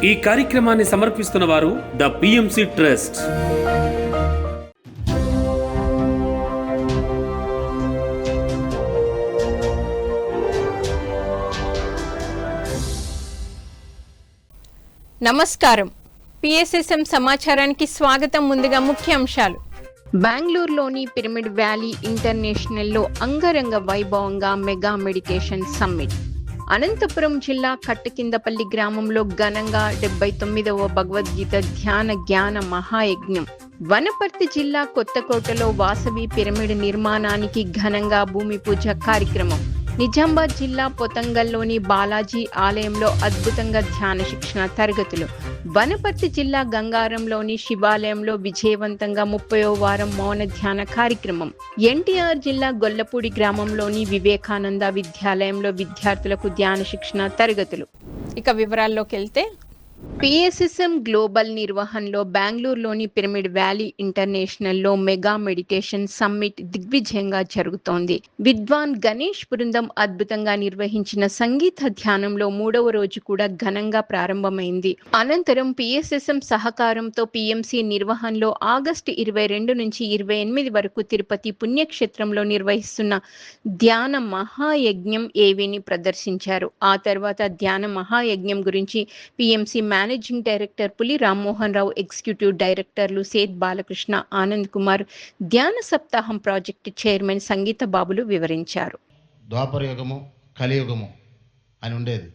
ఈ కార్యక్రమాన్ని సమర్పిస్తున్న వారు ద పిఎంసి ట్రస్ట్. నమస్కారం. పిఎస్ఎస్ఎం సమాచారానికి స్వాగతం. ముందుగా ముఖ్యాంశాలు. బెంగళూరులోని పిరమిడ్ వ్యాలీ ఇంటర్నేషనల్లో అంగరంగ వైభవంగా మెగా మెడిటేషన్ సమ్మిట్. అనంతపురం జిల్లా కట్టకిందపల్లి గ్రామంలో ఘనంగా 79వ భగవద్గీత ధ్యాన జ్ఞాన మహాయజ్ఞం. వనపర్తి జిల్లా కొత్తకోటలో వాసవి పిరమిడ్ నిర్మాణానికి ఘనంగా భూమి పూజ కార్యక్రమం. నిజామాబాద్ జిల్లా పొతంగల్లోని బాలాజీ ఆలయంలో అద్భుతంగా ధ్యాన శిక్షణ తరగతులు. వనపర్తి జిల్లా గంగారంలోని శివాలయంలో విజయవంతంగా 30వ వారం మౌన ధ్యాన కార్యక్రమం. ఎన్టీఆర్ జిల్లా గొల్లపూడి గ్రామంలోని వివేకానంద విద్యాలయంలో విద్యార్థులకు ధ్యాన శిక్షణ తరగతులు. ఇక వివరాల్లోకి వెళ్తే, పిఎస్ఎస్ఎం గ్లోబల్ నిర్వహణలో బెంగళూరులోని పిరమిడ్ వ్యాలీ ఇంటర్నేషనల్లో మెగా మెడిటేషన్ సమ్మిట్ దిగ్విజయంగా జరుగుతోంది. విద్వాన్ గణేష్ బృందం అద్భుతంగా నిర్వహించిన సంగీత ధ్యానంలో 3వ రోజు కూడా ఘనంగా ప్రారంభమైంది. అనంతరం పిఎస్ఎస్ఎం సహకారంతో పిఎంసి నిర్వహణలో ఆగస్టు 22 నుంచి 28 వరకు తిరుపతి పుణ్యక్షేత్రంలో నిర్వహిస్తున్న ధ్యాన మహాయజ్ఞం ఏవిని ప్రదర్శించారు. ఆ తర్వాత ధ్యాన మహాయజ్ఞం గురించి PMC managing director Puli Rammohan రావు, ఎగ్జిక్యూటివ్ డైరెక్టర్లు సేత్ బాలకృష్ణ, ఆనంద్ కుమార్, ధ్యాన సప్తాహం ప్రాజెక్టు చైర్మన్ సంగీత బాబులు వివరించారు. ద్వాపర యుగము, కలియుగము అని ఉండేది.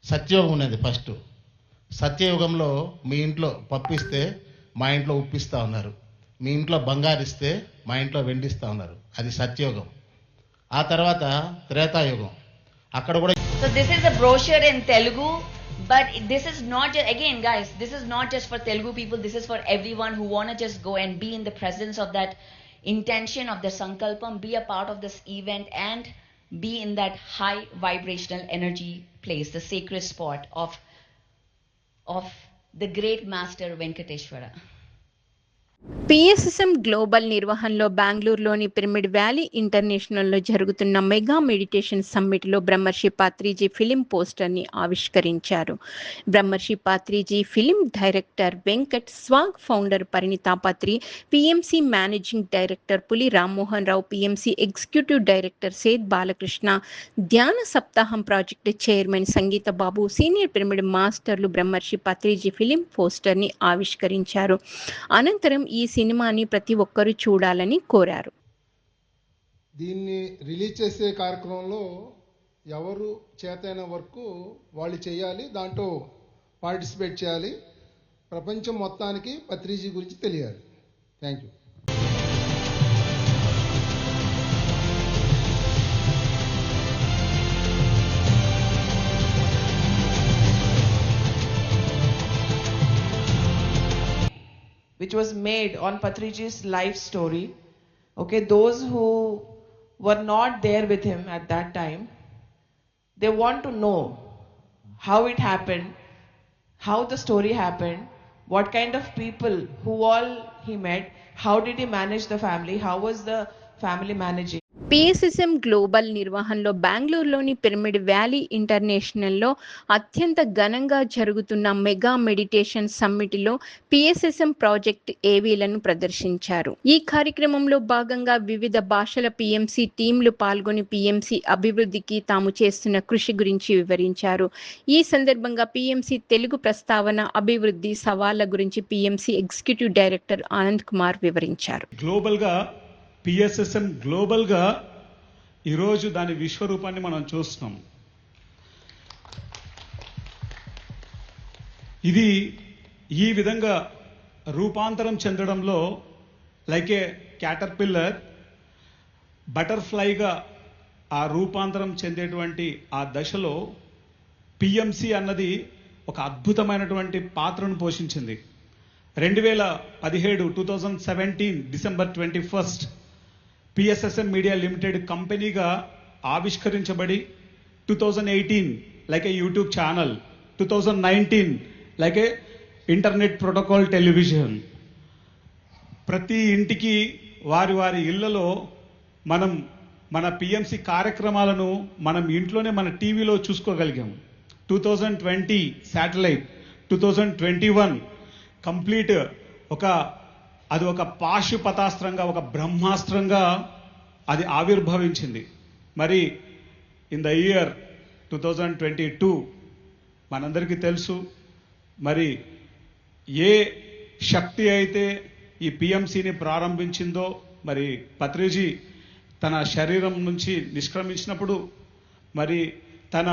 సత్యయుగం ఉండేది ఫస్ట్. సత్యయుగంలో మీ ఇంట్లో పప్పిస్తే మా ఇంట్లో ఉప్పిస్తూ ఉన్నారు, మీ ఇంట్లో బంగారు ఇస్తే మా ఇంట్లో వెండిస్తూ ఉన్నారు. అది సత్యయుగం. ఆ తర్వాత త్రేతాయుగం. అక్కడ కూడా So this is a brochure in Telugu, but this is not just, again guys, this is not just for Telugu people, this is for everyone who want to just go and be in the presence of that intention of the sankalpam, be a part of this event and be in that high vibrational energy place, the sacred spot of the great master Venkateshwara. PSSM Global నిర్వహణలో బెంగళూరులోని Pyramid Valley ఇంటర్నేషనల్లో జరుగుతున్న mega meditation సమ్మిట్లో బ్రహ్మర్షి Patriji film పోస్టర్ని ఆవిష్కరించారు. Brahmarshi Patriji film director Venkat, Swag founder Parinita Patri, PMC managing director Puli Rammohan Rao, PMC executive director Seth Balakrishna, Dhyana Saptaham project chairman Sangeetha Babu, senior pyramid మాస్టర్లు Brahmarshi Patriji film పోస్టర్ని ఆవిష్కరించారు. అనంతరం ఈ సినిమాని ప్రతి ఒక్కరూ చూడాలని కోరారు. దీన్ని రిలీజ్ చేసే కార్యక్రమంలో ఎవరు చేతైన వరకు వాళ్ళు చేయాలి, దాంట్లో పార్టిసిపేట్ చేయాలి. ప్రపంచం మొత్తానికి పత్రిజీ గురించి తెలియాలి. Thank you. which was made on Patriji's life story. Okay, those who were not there with him at that time, they want to know how it happened, how the story happened, what kind of people, who all he met, how did he manage the family, how was the family managing. PSSM Global నిర్వహణలో బెంగళూరులోని Pyramid Valley ఇంటర్నేషనల్లో అత్యంత ఘనంగా జరుగుతున్న mega meditation సమ్మిట్లో PSSM project ఏవీలను ప్రదర్శించారు. ఈ కార్యక్రమంలో భాగంగా వివిధ భాషల పిఎంసి టీంలు పాల్గొని పిఎంసి అభివృద్ధికి తాము చేస్తున్న కృషి గురించి వివరించారు. ఈ సందర్భంగా పిఎంసి తెలుగు ప్రస్తావన, అభివృద్ధి సవాళ్ల గురించి PMC executive director Anand Kumar వివరించారు. గ్లోబల్గా పిఎస్ఎస్ఎం గ్లోబల్గా ఈరోజు దాని విశ్వరూపాన్ని మనం చూస్తున్నాం. ఇది ఈ విధంగా రూపాంతరం చెందడంలో లైక్ ఏ క్యాటర్పిల్లర్ బటర్ఫ్లైగా ఆ రూపాంతరం చెందేటువంటి ఆ దశలో పిఎంసి అన్నది ఒక అద్భుతమైనటువంటి పాత్రను పోషించింది. 2017 డిసెంబర్ 21 పిఎస్ఎస్ఎం మీడియా లిమిటెడ్ కంపెనీగా ఆవిష్కరించబడి 2018 like a YouTube channel, 2019 like a internet protocol television. ప్రతి ఇంటికి వారి వారి ఇళ్లలో మన పిఎంసి కార్యక్రమాలను మనం ఇంట్లోనే మన టీవీలో చూసుకోగలిగాం. 2020 శాటిలైట్, 2021 కంప్లీట్ అది ఒక పాశుపతాస్త్రంగా, ఒక బ్రహ్మాస్త్రంగా అది ఆవిర్భవించింది. మరి ఇన్ ద ఇయర్ 2022 మనందరికీ తెలుసు, మరి ఏ శక్తి అయితే ఈ పిఎంసిని ప్రారంభించిందో, మరి పత్రిజీ తన శరీరం నుంచి నిష్క్రమించినప్పుడు మరి తన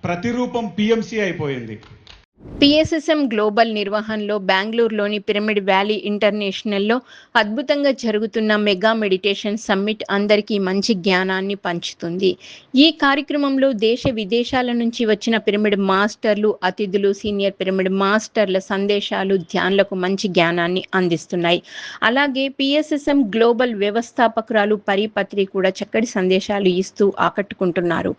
ప్రతిరూపం పిఎంసి అయిపోయింది. పిఎస్ఎస్ఎం గ్లోబల్ నిర్వహణలో బెంగళూరులోని పిరమిడ్ వ్యాలీ ఇంటర్నేషనల్లో అద్భుతంగా జరుగుతున్న మెగా మెడిటేషన్ సమ్మిట్ అందరికీ మంచి జ్ఞానాన్ని పంచుతుంది. ఈ కార్యక్రమంలో దేశ విదేశాల నుంచి వచ్చిన పిరమిడ్ మాస్టర్లు, అతిథులు, సీనియర్ పిరమిడ్ మాస్టర్ల సందేశాలు ధ్యానులకు మంచి జ్ఞానాన్ని అందిస్తున్నాయి. అలాగే పిఎస్ఎస్ఎం గ్లోబల్ వ్యవస్థాపకురాలు పరిపత్రి కూడా చక్కటి సందేశాలు ఇస్తూ ఆకట్టుకుంటున్నారు.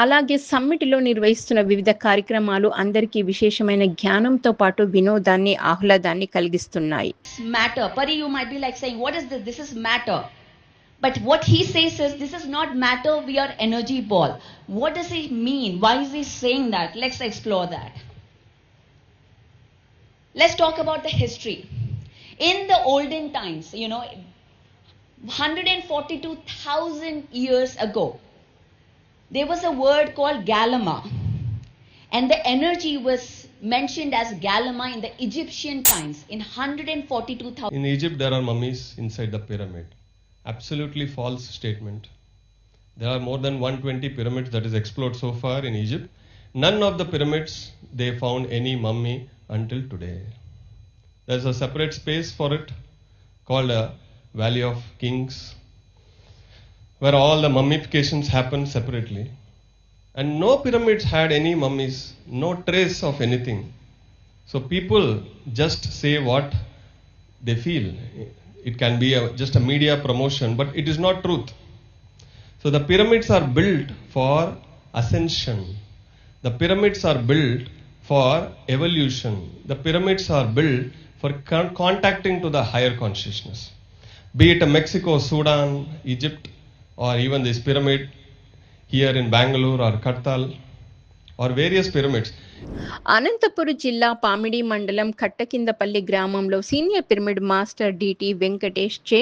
అలాగే సమ్మిట్లో నిర్వహిస్తున్న వివిధ కార్యక్రమాలు అందరికీ విశేషమైన జ్ఞానంతో పాటు వినోదాన్ని, ఆహ్లాదాన్ని కలిగిస్తున్నాయి. Matter. Pari, you might be like saying, what is this? This is matter. But what he says is, this is not matter, we are energy ball. What does he mean? Why is he saying that? Let's explore that. Let's talk about the history. In the olden times, 142,000 years ago, there was a word called Galama. And the energy was mentioned as Galama in the Egyptian times in 142,000. In Egypt, there are mummies inside the pyramid. Absolutely false statement. There are more than 120 pyramids that is explored so far in Egypt. None of the pyramids they found any mummy until today. There's a separate space for it called a Valley of Kings, where all the mummifications happen separately. And no pyramids had any mummies, no trace of anything. So people just say what they feel. It can be just a media promotion, but it is not truth. So the pyramids are built for ascension. The pyramids are built for evolution. The pyramids are built for contacting to the higher consciousness. Be it Mexico, Sudan, Egypt, or even this pyramid here in Bangalore or Kartal or various pyramids. Anantapuram జిల్లా పామిడి మండలం కట్టకిందపల్లి గ్రామంలో senior pyramid master DT Venkatesh చే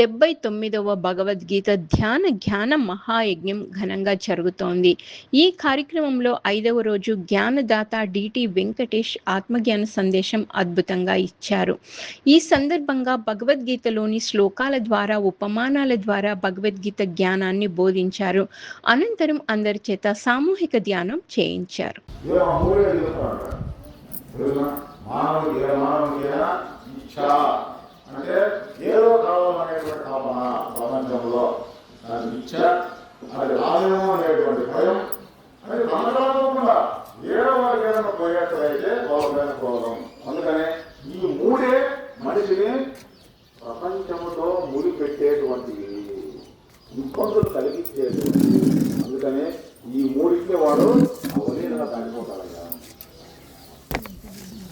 79వ భగవద్గీత జ్ఞాన మహాయజ్ఞం ఘనంగా జరుగుతోంది. ఈ కార్యక్రమంలో 5వ రోజు జ్ఞానదాత డిటి వెంకటేష్ ఆత్మజ్ఞాన సందేశం అద్భుతంగా ఇచ్చారు. ఈ సందర్భంగా భగవద్గీతలోని శ్లోకాల ద్వారా, ఉపమానాల ద్వారా భగవద్గీత జ్ఞానాన్ని బోధించారు. అనంతరం అందరి చేత సామూహిక ధ్యానం చేయించారు. అంటే ఏదో కావాలనేటువంటి తపన ప్రపంచంలో దాని ఇచ్చ, అది రాదేమో అనేటువంటి భయం, అది కనకాకుండా ఏదో వారికి ఏదైనా పోయేట్లయితే వాళ్ళకైనా పోవడం. అందుకనే ఈ మూడే మనిషిని ప్రపంచంతో ముడిపెట్టేటువంటి ఇబ్బందులు కలిగించేటువంటి. అందుకనే ఈ మూడికి వాడు అవలీనంగా దాటిపోతాడయ్యా.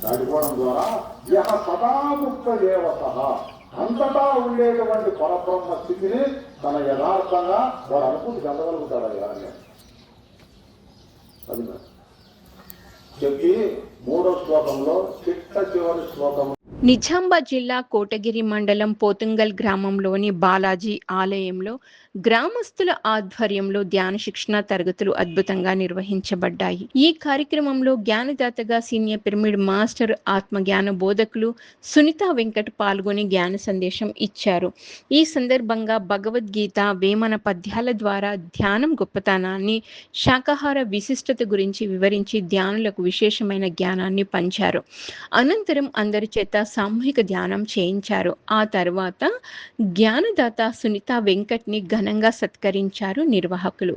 దాటిపోవడం ద్వారా యహ సదాముక్త దేవత, అంతటా ఉండేటువంటి పరబ్రహ్మ స్థితిని తన యథార్థంగా వాడు అనుకుంటూ చెందగలుగుతాడయ్యా అని అది చెప్పి 3వ శ్లోకంలో చివరి శ్లోకం. నిజామాబాద్ జిల్లా కోటగిరి మండలం పోతుంగల్ గ్రామంలోని బాలాజీ ఆలయంలో గ్రామస్తుల ఆధ్వర్యంలో ధ్యాన శిక్షణ తరగతులు అద్భుతంగా నిర్వహించబడ్డాయి. ఈ కార్యక్రమంలో జ్ఞానదాతగా సీనియర్ పిరమిడ్ మాస్టర్ ఆత్మజ్ఞాన బోధకులు సునీత వెంకట్ పాల్గొని జ్ఞాన సందేశం ఇచ్చారు. ఈ సందర్భంగా భగవద్గీత వేమన పద్యాల ద్వారా ధ్యానం గొప్పతనాన్ని, శాకాహార విశిష్టత గురించి వివరించి ధ్యానులకు విశేషమైన జ్ఞానాన్ని పంచారు. అనంతరం అందరి చేత సామూహిక ధ్యానం చేయించారు. ఆ తర్వాత జ్ఞానదాత సునీత వెంకట్ ని ఘనంగా సత్కరించారు నిర్వాహకులు.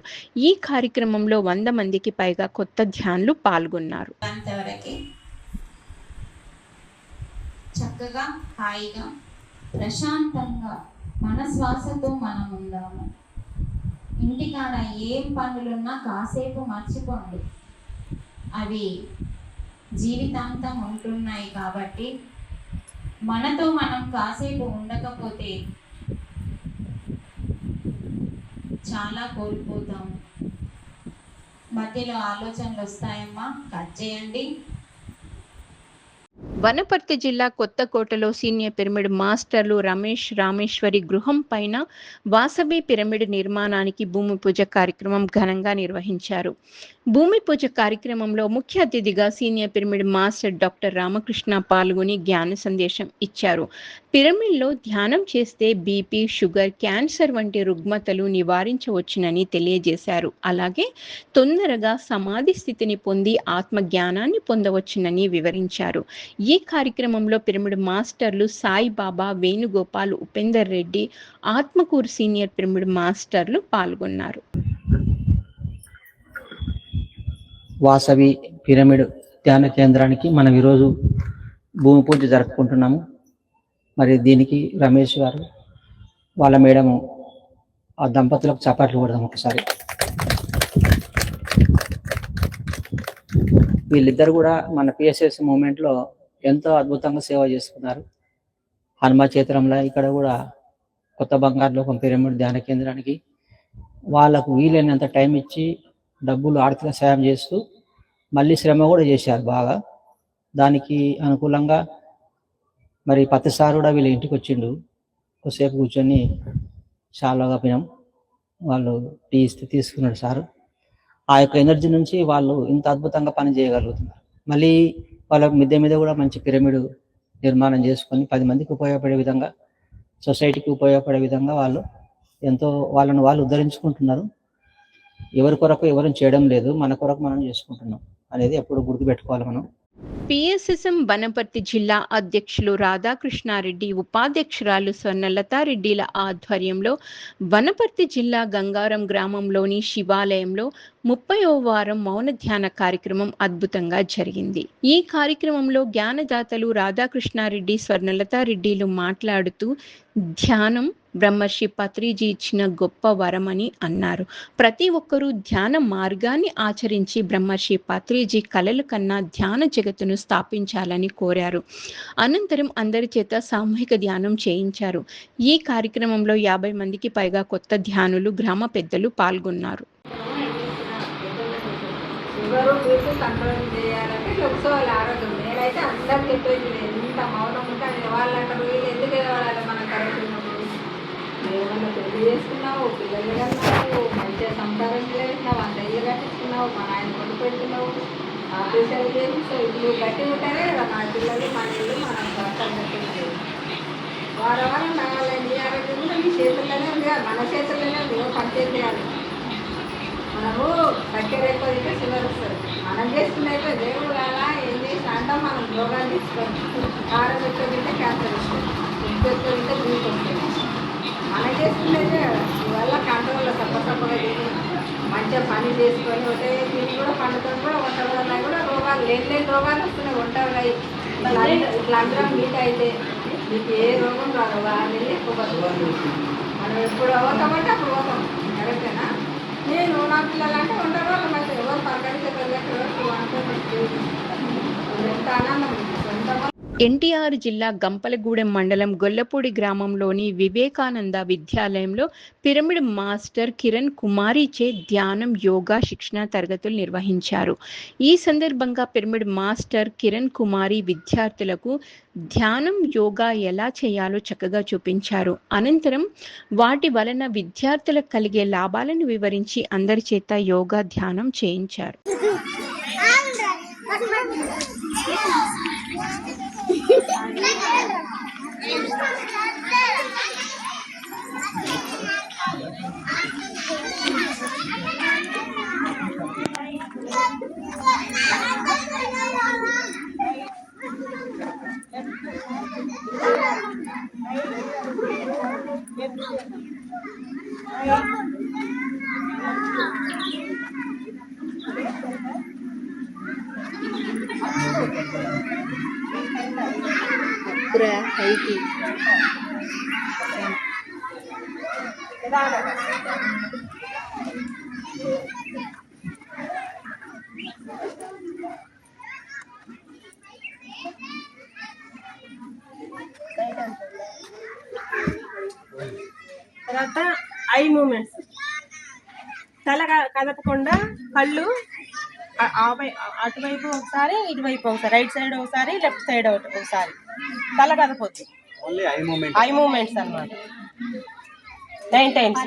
ఈ కార్యక్రమంలో 100 మందికి పైగా కొత్త ధ్యానులు పాల్గొన్నారు. చక్కగా, హాయిగా, ప్రశాంతంగా మన శ్వాసతో మనం ఉందాము. ఇంటికాడ ఏం పనులున్నా కాసేపు మర్చిపోండి, అవి జీవితాంతం ఉంటున్నాయి. కాబట్టి మనతో మనం కాసేపు ఉండకపోతే చాలా కోల్పోతాము. మధ్యలో ఆలోచనలు వస్తాయమ్మా, కట్ చేయండి. వనపర్తి జిల్లా కొత్తకోటలో సీనియర్ పిరమిడ్ మాస్టర్లు రమేష్ రామేశ్వరి గృహం పైన వాసవి పిరమిడ్ నిర్మాణానికి భూమి పూజ కార్యక్రమం ఘనంగా నిర్వహించారు. భూమి పూజ కార్యక్రమంలో ముఖ్య అతిథిగా senior pyramid master doctor Ramakrishna పాల్గొని జ్ఞాన సందేశం ఇచ్చారు. పిరమిడ్లో ధ్యానం చేస్తే బీపీ, షుగర్, క్యాన్సర్ వంటి రుగ్మతలు నివారించవచ్చునని తెలియజేశారు. అలాగే తొందరగా సమాధి స్థితిని పొంది ఆత్మ జ్ఞానాన్ని పొందవచ్చునని వివరించారు. ఈ కార్యక్రమంలో పిరమిడ్ మాస్టర్లు సాయిబాబా, వేణుగోపాల్, ఉపేందర్ రెడ్డి, ఆత్మకూరు సీనియర్ పిరమిడ్ మాస్టర్లు పాల్గొన్నారు. వాసవి పిరమిడ్ ధ్యాన కేంద్రానికి మనం ఈరోజు భూమి పూజ జరుపుకుంటున్నాము. మరి దీనికి రమేష్ గారు వాళ్ళ మేడము ఆ దంపతులకు చప్పట్లు కొడదాం ఒకసారి. వీళ్ళిద్దరు కూడా మన పిఎస్ఎస్ మూమెంట్లో ఎంతో అద్భుతంగా సేవ చేసుకున్నారు. హనుమ క్షేత్రంలో ఇక్కడ కూడా కొత్త బంగారులోకం పిరమిడ్ ధ్యాన కేంద్రానికి వాళ్ళకు వీలైనంత టైం ఇచ్చి డబ్బులు ఆర్థిక సాయం చేస్తూ మళ్ళీ శ్రమ కూడా చేశారు బాగా. దానికి అనుకూలంగా మరి ప్రతిసారి కూడా వీళ్ళ ఇంటికి వచ్చిండు. కొద్దిసేపు కూర్చొని చాలా పోయినాం. వాళ్ళు టీ ఇస్తే తీసుకున్నాడు సారు. ఆ యొక్క ఎనర్జీ నుంచి వాళ్ళు ఇంత అద్భుతంగా పని చేయగలుగుతున్నారు. మళ్ళీ వాళ్ళ మిద్దె మీద కూడా మంచి పిరమిడ్ నిర్మాణం చేసుకొని 10 మందికి ఉపయోగపడే విధంగా, సొసైటీకి ఉపయోగపడే విధంగా వాళ్ళు ఎంతో వాళ్ళను వాళ్ళు ఉద్ధరించుకుంటున్నారు. ఎవరి కొరకు ఎవరు చేయడం లేదు, మన కొరకు మనం చేసుకుంటున్నాం అనేది ఎప్పుడు గుర్తుపెట్టుకోవాలి మనం. పిఎస్ఎస్ఎం వనపర్తి జిల్లా అధ్యక్షులు రాధాకృష్ణారెడ్డి, ఉపాధ్యక్షురాలు స్వర్ణలతారెడ్డిల ఆధ్వర్యంలో వనపర్తి జిల్లా గంగారం గ్రామంలోని శివాలయంలో 30వ వారం మౌన ధ్యాన కార్యక్రమం అద్భుతంగా జరిగింది. ఈ కార్యక్రమంలో జ్ఞానదాతలు రాధాకృష్ణారెడ్డి, స్వర్ణలతారెడ్డిలు మాట్లాడుతూ ధ్యానం బ్రహ్మర్షి పత్రిజీ ఇచ్చిన గొప్ప వరమని అన్నారు. ప్రతి ఒక్కరూ ధ్యాన మార్గాన్ని ఆచరించి బ్రహ్మర్షి పత్రిజీ కలలు కన్నా ధ్యాన జగత్తును స్థాపించాలని కోరారు. అనంతరం అందరి చేత సామూహిక ధ్యానం చేయించారు. ఈ కార్యక్రమంలో 50 మందికి పైగా కొత్త ధ్యానులు, గ్రామ పెద్దలు పాల్గొన్నారు. షుగరు, బీపీ కంట్రోల్ చేయాలంటే లొక్సోవాలి ఆరోగ్యం. నేనైతే అందరికి చెప్పేది ఎంత మౌనం ఉంటే వాళ్ళు అంటారు, వీళ్ళు ఎందుకు ఎదవాడాలి మనం కరెక్ట్ ఉన్నప్పుడు. ఏమన్నా పెళ్లి చేసుకున్నావు, పిల్లలు కన్నావు, మంచిగా సంసారం చేసినావు, అంత ఇల్లు కట్టించుకున్నావు, మా నాయన కొట్టు పెడుతున్నావు, ఆఫీసర్లు చేసిస్తావు. ఇప్పుడు గట్టి ఉంటేనే కదా మన పిల్లలు, మన ఇల్లు మనం సంసారం కట్టించేది. వారం నాలుగు నీ ఆరోగ్యం కూడా మీ చేతుల్లోనే ఉంది కదా, మన చేతుల్లోనే ఉంది. పని చేసేయాలి. మనము చక్కెర ఎక్కువ తింటే షుగర్ వస్తుంది. మనం చేసుకున్న అయితే దేవుడు అలా ఏం చేసి అంటాం, మనం రోగాలు తీసుకోండి. కారం ఎక్కువ తింటే క్యాన్సర్ వస్తుంది, ఉప్పు ఎక్కువ తింటే బీపీ వస్తుంది. మనం చేసుకునేదే ఇవల్ల కంట్రోల్లో తప్పగా తిని మంచిగా పని చేసుకొని ఒకటే తిని కూడా పండుకొని కూడా వంటలు వల్ల కూడా రోగాలు లేని రోగాలు వస్తున్నాయి. వంటలు ఇట్లా అందరం మీట్ అయితే మీకు ఏ రోగం రాదు. వాళ్ళని ఎక్కువ బతుకుతుంది. మనం ఎప్పుడు అవుతామంటే అప్పుడు పోతాం. కరెక్టేనా? నేను నా పిల్లలు అంటే ఉండరు, మంచి ఎవరు పలకరిస్తే వెళ్ళి ఎంత ఆనందం సొంత. ఎన్టీఆర్ జిల్లా గంపలగూడెం మండలం గొల్లపూడి గ్రామంలోని వివేకానంద విద్యాలయంలో పిరమిడ్ మాస్టర్ కిరణ్ కుమారిచే ధ్యానం, యోగా శిక్షణ తరగతులు నిర్వహించారు. ఈ సందర్భంగా పిరమిడ్ మాస్టర్ కిరణ్ కుమారి విద్యార్థులకు ధ్యానం, యోగా ఎలా చేయాలో చక్కగా చూపించారు. అనంతరం వాటి వలన విద్యార్థులకు కలిగే లాభాలను వివరించి అందరి చేత యోగా, ధ్యానం చేయించారు. హైకి తర్వాత ఐ మూమెంట్స్, తల కదపకుండా కళ్ళు అటువైపు ఒకసారి ఇటువైపు ఒకసారి, రైట్ సైడ్ ఒకసారి లెఫ్ట్ సైడ్ ఒకసారి, తల కదపొద్దు. ఐ మూమెంట్స్ అన్నమాట. 9 times.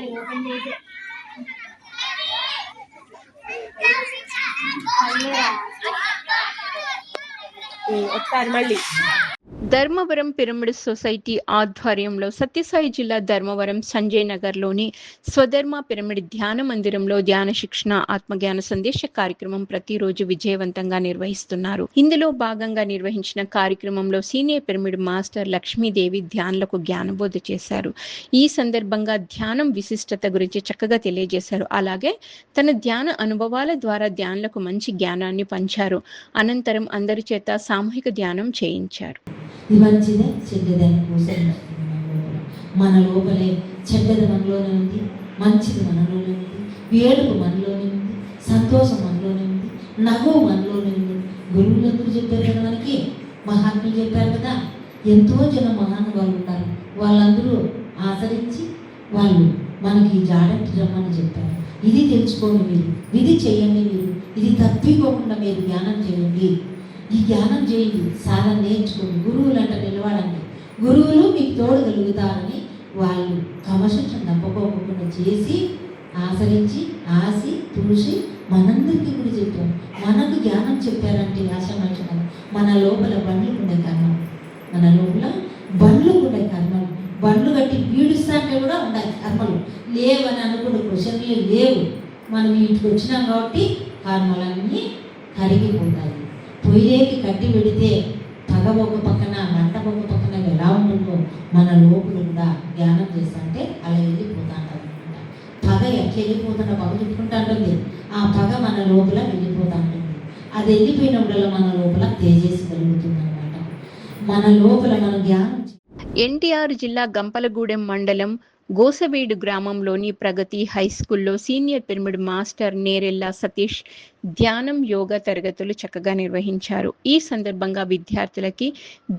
ఒకసారి మళ్ళీ. ధర్మవరం పిరమిడ్ సొసైటీ ఆధ్వర్యంలో సత్యసాయి జిల్లా ధర్మవరం సంజయ్ నగర్లోని స్వధర్మ పిరమిడ్ ధ్యాన మందిరంలో ధ్యాన శిక్షణ ఆత్మజ్ఞాన సందేశ కార్యక్రమం ప్రతిరోజు విజయవంతంగా నిర్వహిస్తున్నారు. ఇందులో భాగంగా నిర్వహించిన కార్యక్రమంలో సీనియర్ పిరమిడ్ మాస్టర్ లక్ష్మీదేవి ధ్యానులకు జ్ఞానబోధ చేశారు. ఈ సందర్భంగా ధ్యానం విశిష్టత గురించి చక్కగా తెలియజేశారు. అలాగే తన ధ్యాన అనుభవాల ద్వారా ధ్యానులకు మంచి జ్ఞానాన్ని పంచారు. అనంతరం అందరి చేత సామూహిక ధ్యానం చేయించారు. ఇది మంచిదే చెడ్డదే కోసం మన లోపలే చెడ్డది మనలోనే ఉంది, మంచిది మనలోనే ఉంది, వేడుక మనలోనే ఉంది, సంతోషం మనలోనే ఉంది, నవ్వు మనలోనే ఉంది. గురువులు ఎందుకు చెప్పారు కదా, మనకి మహాత్ములు చెప్పారు కదా. ఎంతో జనం మహానుభావులు ఉంటారు, వాళ్ళందరూ ఆచరించి వాళ్ళు మనకి జాడట్టి రమ్మని చెప్పారు. ఇది తెలుసుకోండి మీరు, ఇది చేయండి మీరు, ఇది తప్పిపోకుండా మీరు జ్ఞానం చేయండి. ఈ జ్ఞానం చేయండి, సాధన నేర్చుకోండి, గురువులంట నిలవాడండి, గురువులు మీకు తోడగలుగుతారని వాళ్ళు క్రమశిక్షణ తప్పకోకుండా చేసి ఆచరించి ఆసి తులసి మనందరికీ కూడా చెప్పారు. మనకు జ్ఞానం చెప్పారంటే ఆశమాచన మన లోపల బండ్లు ఉండే కర్మలు, మన లోపల బండ్లు ఉండే కర్మలు, బండ్లు కట్టి పీడిస్తా అంటే కూడా ఉన్నాయి కర్మలు. లేవని అనుకున్న క్వశ్చన్లు లేవు. మనం ఇంటికి వచ్చినాం కాబట్టి కర్మలన్నీ కరిగిపోతాయి. పొయ్యికి కట్టి పెడితే పగ ఒక పక్కన మంట ఒక పక్కన ఎలా ఉంటుందో మన లోపల కూడా ధ్యానం చేస్తా అంటే అలా వెళ్ళిపోతా అంటారు అనమాట. పగ ఎట్లా వెళ్ళిపోతుందో పగ చెప్పుకుంటా ఉంటుంది, ఆ పగ మన లోపల వెళ్ళిపోతా ఉంటుంది. అది వెళ్ళిపోయినప్పుడల్లా మన లోపల తేజస్సు కలుగుతుంది అనమాట. మన లోపల మన జ్ఞానం. ఎన్టీఆర్ జిల్లా గంపలగూడెం మండలం గోసవీడు గ్రామంలోని ప్రగతి హై స్కూల్లో senior pyramid master Nerella Satish ధ్యానం యోగా తరగతులు చక్కగా నిర్వహించారు. ఈ సందర్భంగా విద్యార్థులకి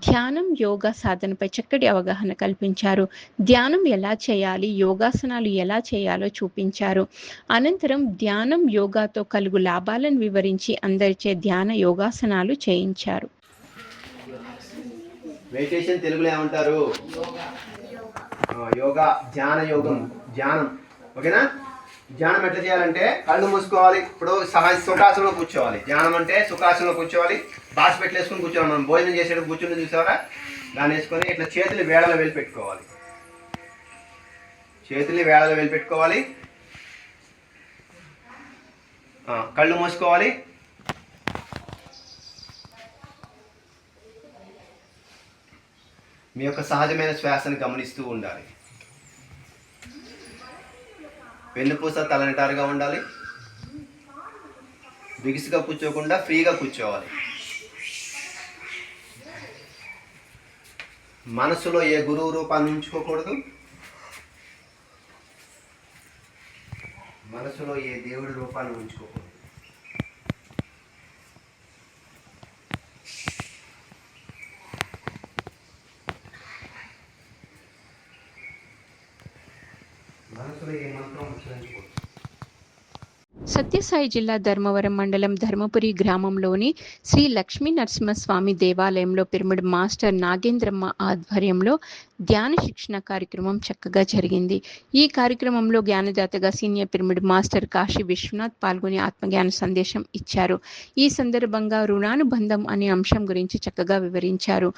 ధ్యానం యోగా సాధనపై చక్కటి అవగాహన కల్పించారు. ధ్యానం ఎలా చేయాలి, యోగాసనాలు ఎలా చేయాలో చూపించారు. అనంతరం ధ్యానం యోగాతో కలుగు లాభాలను వివరించి అందరిచే ధ్యాన యోగాసనాలు చేయించారు. మెడిటేషన్ తెలుగులో ఏమంటారు? యోగా, ధ్యాన యోగం, ధ్యానం. ఓకేనా? ధ్యానం ఎట్లా చేయాలంటే కళ్ళు మూసుకోవాలి. ఇప్పుడు సుఖాసనంలో కూర్చోవాలి. ధ్యానం అంటే సుఖాసనంలో కూర్చోవాలి, బాస్ పెట్టేసుకుని కూర్చోవాలి. మనం భోజనం చేసేటప్పుడు కూర్చుని చూసారా, దాన్ని వేసుకొని ఇట్లా చేతులు వేళలో వెళ్ళి పెట్టుకోవాలి. చేతుల్ని వేళలో వెళ్ళి పెట్టుకోవాలి. కళ్ళు మూసుకోవాలి. మీ యొక్క సహజమైన శ్వాసను గమనిస్తూ ఉండాలి. వెన్నుపూస తలనిటారుగా ఉండాలి. బిగిసిగా కూర్చోకుండా ఫ్రీగా కూర్చోవాలి. మనసులో ఏ గురువు రూపాన్ని ఉంచుకోకూడదు. మనసులో ఏ దేవుడి రూపాన్ని ఉంచుకోకూడదు. సత్యసాయి జిల్లా ధర్మవరం మండలం ధర్మపురి గ్రామంలోని శ్రీ లక్ష్మీ నరసింహస్వామి దేవాలయంలో పిరమిడ్ మాస్టర్ నాగేంద్రమ్మ ఆధ్వర్యంలో ధ్యాన శిక్షణ కార్యక్రమం చక్కగా జరిగింది. ఈ కార్యక్రమంలో జ్ఞానదాతగా senior pyramid master Kashi Vishwanath పాల్గొని ఆత్మజ్ఞాన సందేశం ఇచ్చారు. ఈ సందర్భంగా రుణానుబంధం అనే అంశం గురించి చక్కగా వివరించారు.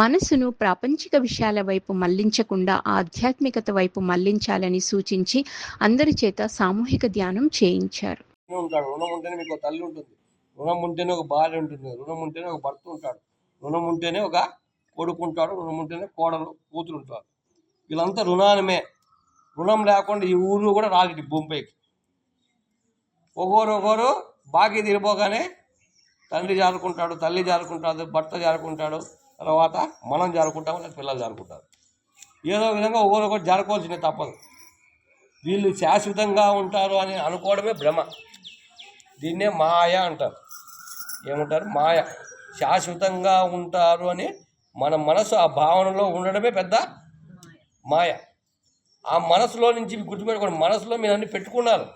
మనసును ప్రాపంచిక విషయాల వైపు మళ్లించకుండా ఆధ్యాత్మికత వైపు మళ్లించాలని సూచించి అందరి చేత సామూహిక ధ్యానం చేయించారు. ఉంటాడు. రుణం ఉంటేనే మీకు తల్లి ఉంటుంది, రుణం ఉంటేనే ఒక భార్య ఉంటుంది, రుణం ఉంటేనే ఒక భర్త ఉంటాడు, రుణం ఉంటేనే ఒక కొడుకు ఉంటాడు, రుణం ఉంటేనే కోడలు కూతురు ఉంటారు. వీళ్ళంతా రుణానమే. రుణం లేకుండా ఈ ఊరు కూడా రాదు భూమిపైకి. ఒకరు బాకీ తీరిపోగానే తండ్రి జారుకుంటాడు, తల్లి జారుకుంటాడు, భర్త జారుకుంటాడు, తర్వాత మనం జారుకుంటాము, లేదా పిల్లలు జారుకుంటారు. ఏదో విధంగా ఒకరు జారుకోవాల్సిందే, తప్పదు. వీళ్ళు శాశ్వతంగా ఉంటారు అని అనుకోవడమే భ్రమ. దీన్నే మాయ అంటారు. ఏమంటారు? మాయ. శాశ్వతంగా ఉంటారు అని మన మనసు ఆ భావనలో ఉండడమే పెద్ద మాయ. ఆ మనసులో నుంచి గుర్తుపెట్టుకోండి. మనసులో మీరు అన్ని పెట్టుకున్నారు,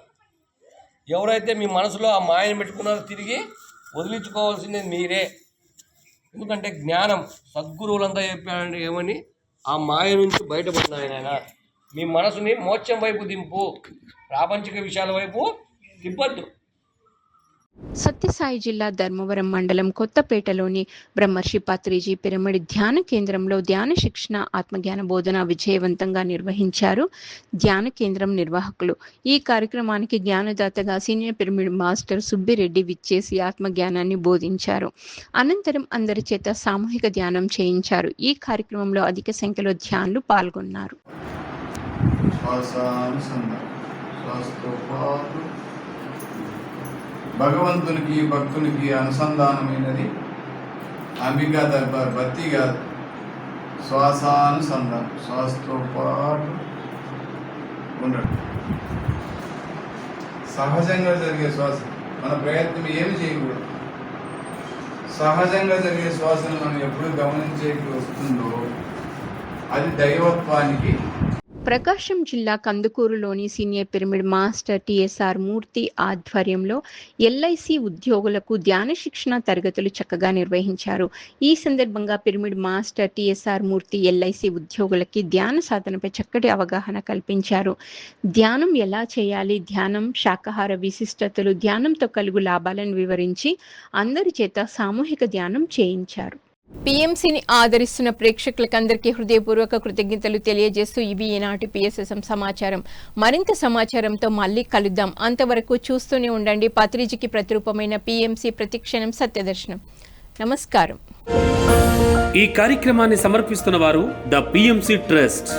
ఎవరైతే మీ మనసులో ఆ మాయను పెట్టుకున్నారో తిరిగి వదిలించుకోవాల్సింది మీరే. ఎందుకంటే జ్ఞానం సద్గురువులంతా చెప్పారంటే ఏమని, ఆ మాయ నుంచి బయటపడినాయి ఆయన. మీ మనసుని మోక్షం వైపు దింపు, ప్రాపంచిక విషయాల వైపు తిప్పద్దు. సత్యసాయి జిల్లా ధర్మవరం మండలం కొత్తపేటలోని బ్రహ్మర్షి పత్రిజీ పిరమిడ్ ధ్యాన కేంద్రంలో ధ్యాన శిక్షణ ఆత్మజ్ఞాన బోధన విజయవంతంగా నిర్వహించారు ధ్యాన కేంద్రం నిర్వాహకులు. ఈ కార్యక్రమానికి జ్ఞానదాతగా సీనియర్ పిరమిడ్ మాస్టర్ సుబ్బిరెడ్డి విచ్చేసి ఆత్మజ్ఞానాన్ని బోధించారు. అనంతరం అందరి చేత సామూహిక ధ్యానం చేయించారు. ఈ కార్యక్రమంలో అధిక సంఖ్యలో ధ్యానులు పాల్గొన్నారు. భగవంతునికి భక్తునికి అనుసంధానమైనది అంబికా దర్బార్. భక్తి కాదు, శ్వాసానుసంధానం. శ్వాసతో పాటు ఉండడం సహజంగా జరిగే శ్వాస. మన ప్రయత్నం ఏమి చేయకూడదు. సహజంగా జరిగే శ్వాసను మనం ఎప్పుడు గమనించేకి వస్తుందో అది దైవత్వానికి. ప్రకాశం జిల్లా కందుకూరులోని సీనియర్ పిరమిడ్ మాస్టర్ టిఎస్ఆర్ మూర్తి ఆధ్వర్యంలో ఎల్ఐసి ఉద్యోగులకు ధ్యాన శిక్షణ తరగతులు చక్కగా నిర్వహించారు. ఈ సందర్భంగా పిరమిడ్ మాస్టర్ టిఎస్ఆర్ మూర్తి ఎల్ఐసి ఉద్యోగులకి ధ్యాన సాధనపై చక్కటి అవగాహన కల్పించారు. ధ్యానం ఎలా చేయాలి, ధ్యానం శాకాహార విశిష్టతలు, ధ్యానంతో కలుగు లాభాలను వివరించి అందరి చేత సామూహిక ధ్యానం చేయించారు. పిఎంసిని ఆదరిస్తున్న ప్రేక్షకులకందరికీ హృదయపూర్వక కృతజ్ఞతలు తెలియజేస్తూ ఇవి ఈనాటి పిఎస్ఎస్ఎం సమాచారం. మరింత సమాచారంతో మళ్ళీ కలుద్దాం. అంతవరకు చూస్తూనే ఉండండి పత్రిజీకి ప్రతిరూపమైన పిఎంసి ప్రతిక్షణం సత్యదర్శనం. నమస్కారం. ఈ కార్యక్రమాన్ని సమర్పిస్తున్న వారు ద పిఎంసి ట్రస్ట్.